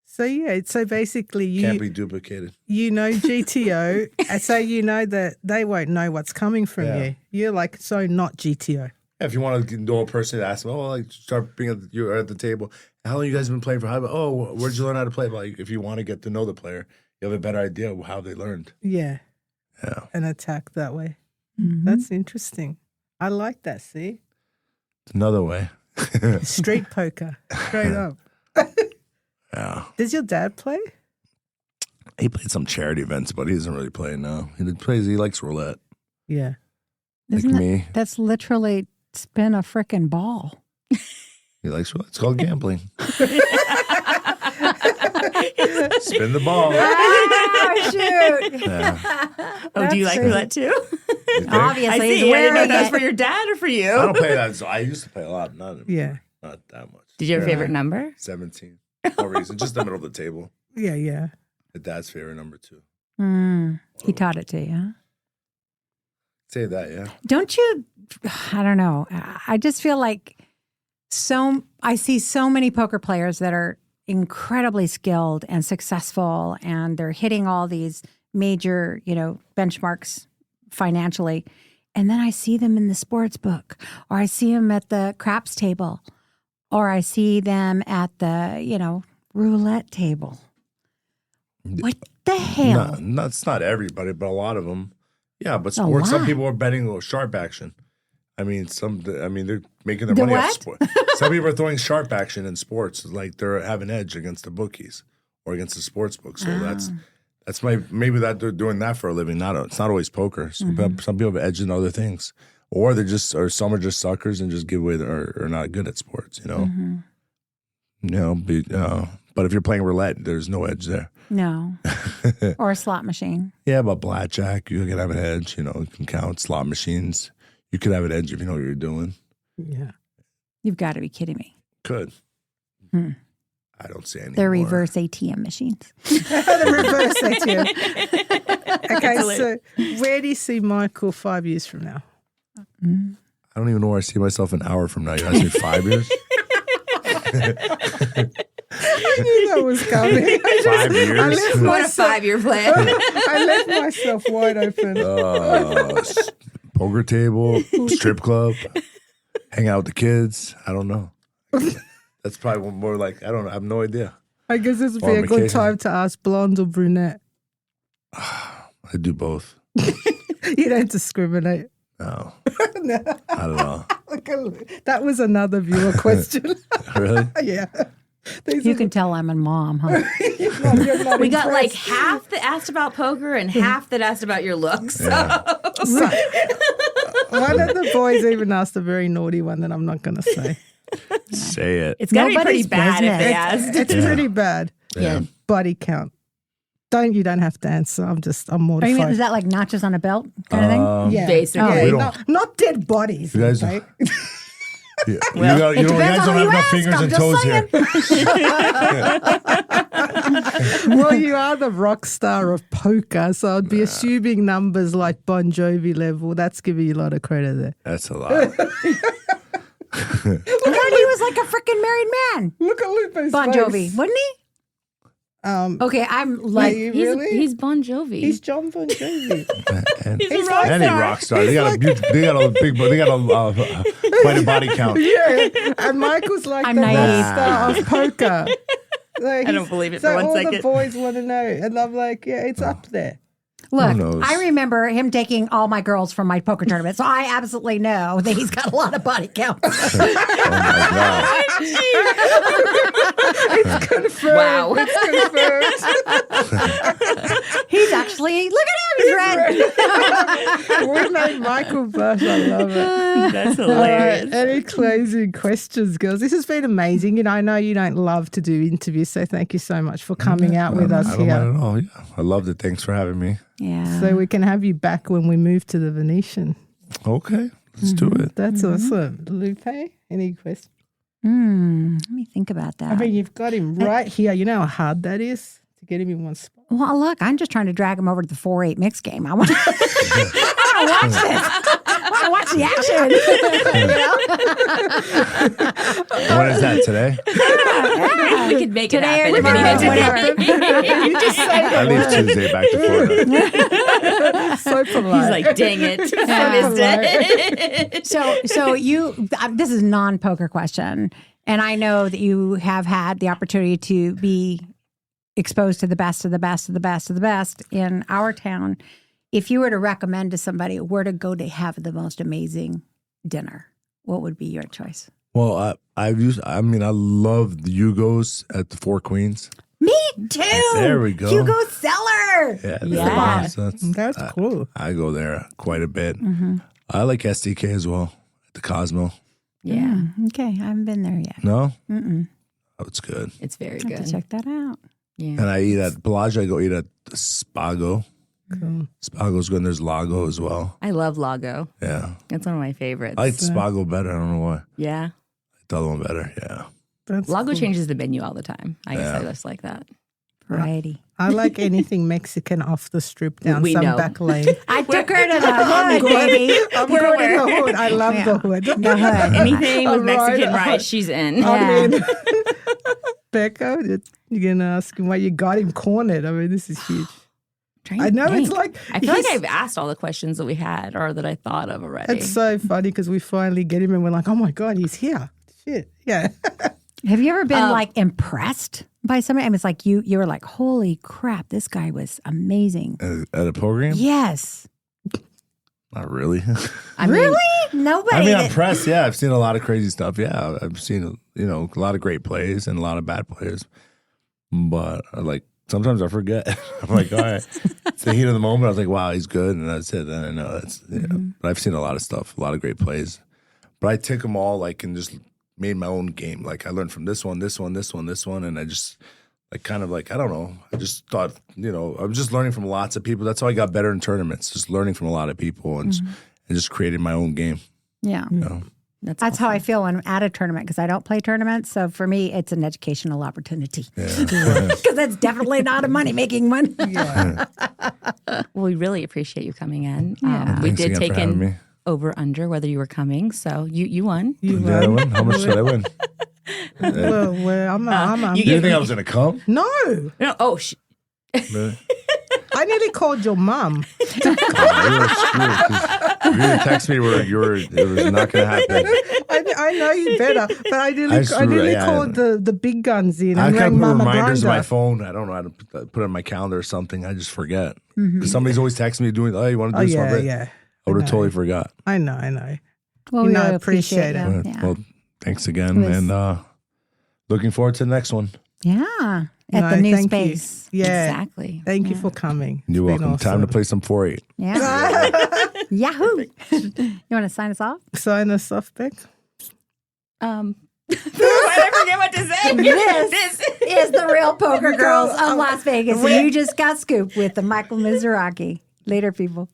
So yeah. So basically, Can't be duplicated. you know GTO, and so you know that they won't know what's coming from Yeah. you. You're like so not GTO. If you want to know a person to ask them, start being you're at the table. How long you guys been playing for? Where'd you learn how to play? Like, if you want to get to know the player, you have a better idea of how they learned. Yeah. Yeah. And attack that way. Mhm. That's interesting. I like that. See, Another way. street poker, straight up. Yeah. Does your dad play? He played some charity events, but he doesn't really play now. He likes roulette. Yeah. Isn't like that- me. That's literally spin a frickin' ball. He likes roulette. It's called gambling. Spin the ball. Oh, shoot. Oh, do you That's like roulette too? Obviously, I he's see. I didn't know wearing if that was it. for your dad or for you. I don't play that. So I used to play a lot. Not that much. Did you have a favorite number? 17. No reason. Just the middle of the table. Yeah. My dad's favorite number 2. He taught it to you, huh? Say that, yeah. Don't you? I don't know. I just feel like I see so many poker players that are incredibly skilled and successful, and they're hitting all these major, benchmarks financially. And then I see them in the sports book, or I see them at the craps table, or I see them at the, roulette table. What the hell? No, it's not everybody, but a lot of them. Yeah, but sports, some people are betting sharp action. I mean, they're making their money off sport. Some people are throwing sharp action in sports, like they're having edge against the bookies or against the sports book. So that's maybe that they're doing that for a living. It's not always poker. Some people have edge in other things, or some are just suckers and just give away or not good at sports. But if you're playing roulette, there's no edge there. No. Or a slot machine. Yeah, but blackjack, you can have an edge. You can count slot machines. You could have an edge if you know what you're doing. Yeah. You've got to be kidding me. Could. I don't see any. They're reverse ATM machines. The reverse ATM. Okay, so where do you see Michael 5 years from now? I don't even know where I see myself an hour from now. You asked me 5 years? I knew that was coming. 5 years? What a 5-year plan. I left myself wide open. Poker table, strip club, hang out with the kids. I don't know. That's probably more like, I don't know. I have no idea. I guess this would be a good time to ask blonde or brunette. I do both. You don't discriminate. No. No. I don't know. That was another viewer question. Really? Yeah. You can tell I'm a mom, huh? We got like half that asked about poker and half that asked about your looks. Yeah. One of the boys even asked a very naughty one that I'm not going to say. Say it. It's got to be pretty Nobody's bad if business. they asked. It's pretty bad. Yeah. Body count. You don't have to answer. I'm mortified. Is that like notches on a belt kind of thing? Yeah. Basically. Yeah, not dead bodies. You guys- right? Yeah. Well, you guys depends don't on have who enough you fingers ask, and toes here. Well, you are the rock star of poker, so I'd be assuming numbers like Bon Jovi level. That's giving you a lot of credit there. That's a lot. I thought he was like a freaking married man. Look at Lupe's Bon face. Jovi, wouldn't he? Okay, I'm like, Wait, really? He's Bon Jovi. He's John Bon Jovi. And, He's a rock any star. rock star. They got quite a body count. Yeah, and Michael's like I'm the naive. rock star of poker. Like, I don't believe it so for 1 all second. the boys want to know, and I'm like, yeah, it's up there. look, knows? I remember him taking all my girls from my poker tournament, so I absolutely know that he's got a lot of body count. Oh my God. It's confirmed. Wow. It's confirmed. He's actually, look at him, he's red. We made Michael blush. I love it. That's All right, hilarious. any closing questions, girls? This has been amazing. I know you don't love to do interviews, so thank you so much for coming out with us I don't here. mind at all. Yeah. I loved it. Thanks for having me. Yeah. So we can have you back when we move to the Venetian. Okay. Let's do it. That's awesome. Lupe, any questions? Let me think about that. I mean, you've got him right here. You know how hard that is to get him in one spot. Well, look, I'm just trying to drag him over to the 4-8 mix game. I want to watch this. I want to watch the action. When is that, today? We could make Today it or happen. tomorrow, if we needed to. You just say I leave Tuesday back to Florida. so polite. He's like, dang it. I missed it. So you, this is a non-poker question, and I know that you have had the opportunity to be exposed to the best of the best of the best of the best in our town. If you were to recommend to somebody where to go to have the most amazing dinner, what would be your choice? Well, I love the Yugos at the Four Queens. Me too. There we go. Hugo Cellar. Yeah, Yeah. That's cool. I go there quite a bit. Mm-hmm. I like SDK as well at the Cosmo. Yeah, Okay, I haven't been there yet. No? Mm-mm. Oh, it's good. it's very I have to good. check that out. Yeah. And I eat at Bellagio. I go eat at Spago. Cool. Spago's good. And there's Lago as well. I love Lago. Yeah. That's one of my favorites. I like Spago better. I don't know why. Yeah. I like the other one better. Yeah. That's Lago cool. changes the menu all the time. I guess Yeah. I just like that. Variety. I like anything Mexican off the strip down We some know. back lane. I took her to the hood, baby. I'm going in the hood. I love the hood. The hood. Anything with All right. Mexican rice, she's in. Yeah. I mean, Becca, you're going to ask him why you got him cornered. I mean, this is huge. Trying to I know, think. it's like... I feel like he's- I've asked all the questions that we had or that I thought of already. It's so funny because we finally get him and we're like, oh my God, he's here. Shit. Yeah. Have you ever been like impressed by somebody? I mean, it's like you were like, holy crap, this guy was amazing. At a program? Yes. Not really. I mean, Really? Nobody. I mean, that- I'm impressed. Yeah, I've seen a lot of crazy stuff. Yeah, I've seen a lot of great plays and a lot of bad players. But sometimes I forget. I'm like, all right, it's the heat of the moment. I was like, wow, he's good, and that's it. And I know that's. But I've seen a lot of stuff, a lot of great plays. But I took them all and just made my own game. Like I learned from this one, and I just I don't know. I just thought, I was just learning from lots of people. That's how I got better in tournaments, just learning from a lot of people and just created my own game. yeah. You know? That's how I feel when I'm at a tournament because I don't play tournaments. So for me, it's an educational opportunity. Because that's definitely not a money-making one. Yeah. well, we really appreciate you coming in. Yeah. We Thanks did again take for having in me. over under whether you were coming, so you won. Did I win? How much did I win? well, I'm You You didn't think I was gonna come? No. No, Really? I nearly called your mom. You were screwed 'cause you didn't text me where it was not gonna happen. I know you better, but I nearly yeah, called the big guns in I and kind rang of put Mama reminders on my Branda. phone. I don't know how to put it on my calendar or something. I just forget. Because somebody's always texting me doing, oh, you want to Oh do yeah, something? yeah. I would have know. totally forgot. I know. Well, You we know, I really appreciate appreciate it. you. Yeah. Well, thanks again, It was- and looking forward to the next one. Yeah. At No, the new thank you. space. Yeah. exactly. Thank you for coming. You're It's been welcome. Time to awesome. play some 4-8. Yeah. Yahoo. You want to sign us off? Sign us off, Beck. I forget what to say. This is the Real Poker Girls of Las Vegas. And you just got scooped with the Michael Mizrachi. Later, people.